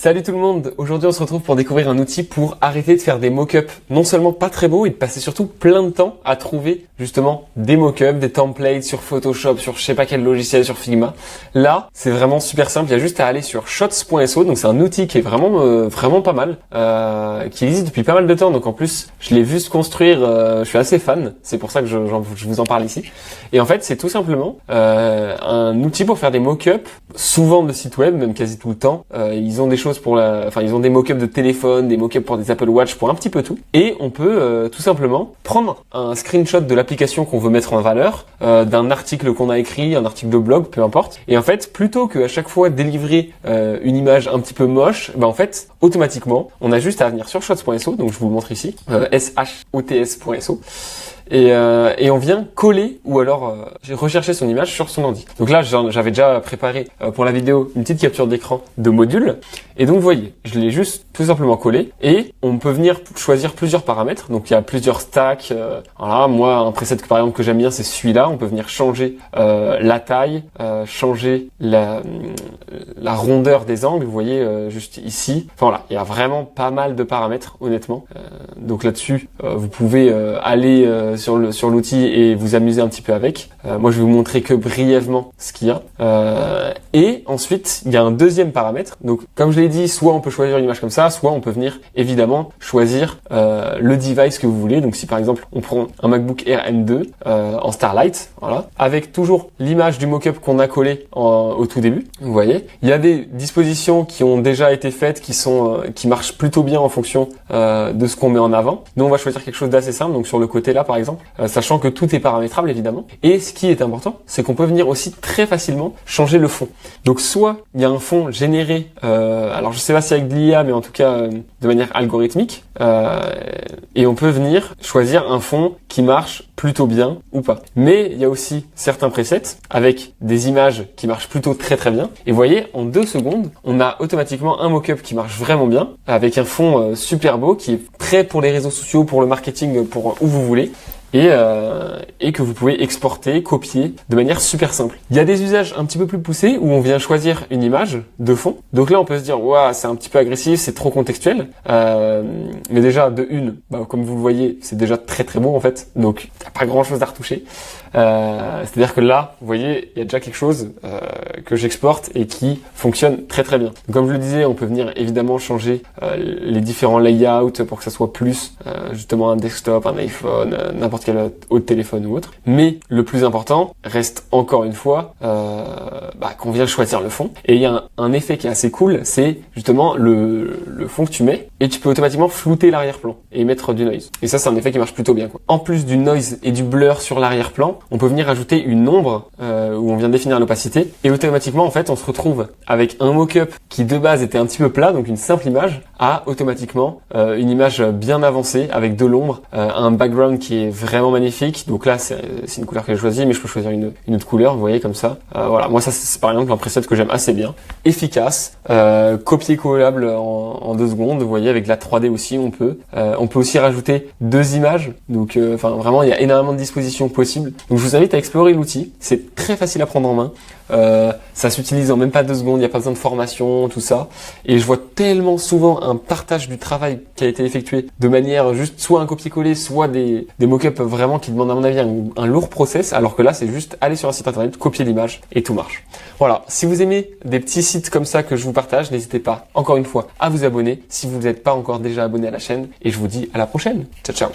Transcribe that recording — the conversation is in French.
Salut tout le monde, aujourd'hui on se retrouve pour découvrir un outil pour arrêter de faire des mock-ups non seulement pas très beaux et de passer surtout plein de temps à trouver justement des mock-ups, des templates sur Photoshop, sur je sais pas quel logiciel, sur Figma. Là, c'est vraiment super simple, il y a juste à aller sur shots.so, donc c'est un outil qui est vraiment pas mal, qui existe depuis pas mal de temps, donc en plus je l'ai vu se construire, je suis assez fan, c'est pour ça que je vous en parle ici. Et en fait c'est tout simplement un outil pour faire des mock-ups, souvent de sites web, même quasi tout le temps. Ils ont des choses ils ont des mock-ups de téléphone, des mock-ups pour des Apple Watch, pour un petit peu tout. Et on peut tout simplement prendre un screenshot de l'application qu'on veut mettre en valeur, d'un article qu'on a écrit, un article de blog, peu importe. Et en fait, plutôt qu'à chaque fois délivrer une image un petit peu moche, en fait, automatiquement, on a juste à venir sur shots.so, donc je vous le montre ici, shots.so. Et on vient coller ou alors rechercher son image sur son ordi. Donc là, j'avais déjà préparé pour la vidéo une petite capture d'écran de module. Et donc vous voyez, je l'ai juste tout simplement collé et on peut venir choisir plusieurs paramètres. Donc il y a plusieurs stacks. Voilà, moi un preset par exemple que j'aime bien, c'est celui-là. On peut venir changer la taille, changer la rondeur des angles. Vous voyez juste ici. Enfin voilà, il y a vraiment pas mal de paramètres honnêtement. Donc là-dessus, vous pouvez aller sur l'outil et vous amuser un petit peu avec. Moi, je vais vous montrer que brièvement ce qu'il y a. Et ensuite, il y a un deuxième paramètre. Donc, comme je l'ai dit, soit on peut choisir une image comme ça, soit on peut venir évidemment choisir le device que vous voulez. Donc, si par exemple, on prend un MacBook Air M2 en Starlight, voilà, avec toujours l'image du mock-up qu'on a collé au tout début. Vous voyez, il y a des dispositions qui ont déjà été faites, qui marchent plutôt bien en fonction de ce qu'on met en avant. Nous, on va choisir quelque chose d'assez simple. Donc, sur le côté là, par exemple, sachant que tout est paramétrable évidemment. Et ce qui est important, c'est qu'on peut venir aussi très facilement changer le fond. Donc soit il y a un fond généré, alors je sais pas si avec de l'IA, mais en tout cas de manière algorithmique, et on peut venir choisir un fond qui marche plutôt bien ou pas. Mais il y a aussi certains presets avec des images qui marchent plutôt très très bien. Et vous voyez, en 2 secondes, on a automatiquement un mock-up qui marche vraiment bien, avec un fond super beau, qui est prêt pour les réseaux sociaux, pour le marketing, pour où vous voulez. Et que vous pouvez exporter, copier de manière super simple. Il y a des usages un petit peu plus poussés où on vient choisir une image de fond. Donc là, on peut se dire, ouah, c'est un petit peu agressif, c'est trop contextuel. Mais déjà, de une, comme vous le voyez, c'est déjà très très beau en fait. Donc, il n'y a pas grand chose à retoucher. C'est-à-dire que là, vous voyez, il y a déjà quelque chose que j'exporte et qui fonctionne très très bien. Donc, comme je le disais, on peut venir évidemment changer les différents layouts pour que ça soit plus justement un desktop, un iPhone, n'importe quel autre téléphone ou autre. Mais le plus important reste encore une fois qu'on vient choisir le fond. Et il y a un effet qui est assez cool, c'est justement le fond que tu mets et tu peux automatiquement flouter l'arrière-plan et mettre du noise. Et ça, c'est un effet qui marche plutôt bien, quoi. En plus du noise et du blur sur l'arrière-plan, on peut venir ajouter une ombre où on vient définir l'opacité et automatiquement en fait on se retrouve avec un mock-up qui de base était un petit peu plat, donc une simple image, à automatiquement une image bien avancée avec de l'ombre, un background qui est vraiment magnifique. Donc là c'est une couleur que j'ai choisie, mais je peux choisir une autre couleur, vous voyez, comme ça. Voilà, moi ça c'est par exemple un preset que j'aime assez bien, efficace, copier-collable en 2 secondes, vous voyez, avec de la 3D aussi on peut aussi rajouter 2 images, donc vraiment il y a énormément de dispositions possibles. Donc je vous invite à explorer l'outil, c'est très facile à prendre en main, ça s'utilise en même pas 2 secondes, il n'y a pas besoin de formation, tout ça. Et je vois tellement souvent un partage du travail qui a été effectué de manière juste soit un copier-coller, soit des mock-ups vraiment qui demandent à mon avis un lourd process, alors que là c'est juste aller sur un site internet, copier l'image et tout marche. Voilà, si vous aimez des petits sites comme ça que je vous partage, n'hésitez pas encore une fois à vous abonner si vous n'êtes pas encore déjà abonné à la chaîne, et je vous dis à la prochaine. Ciao ciao.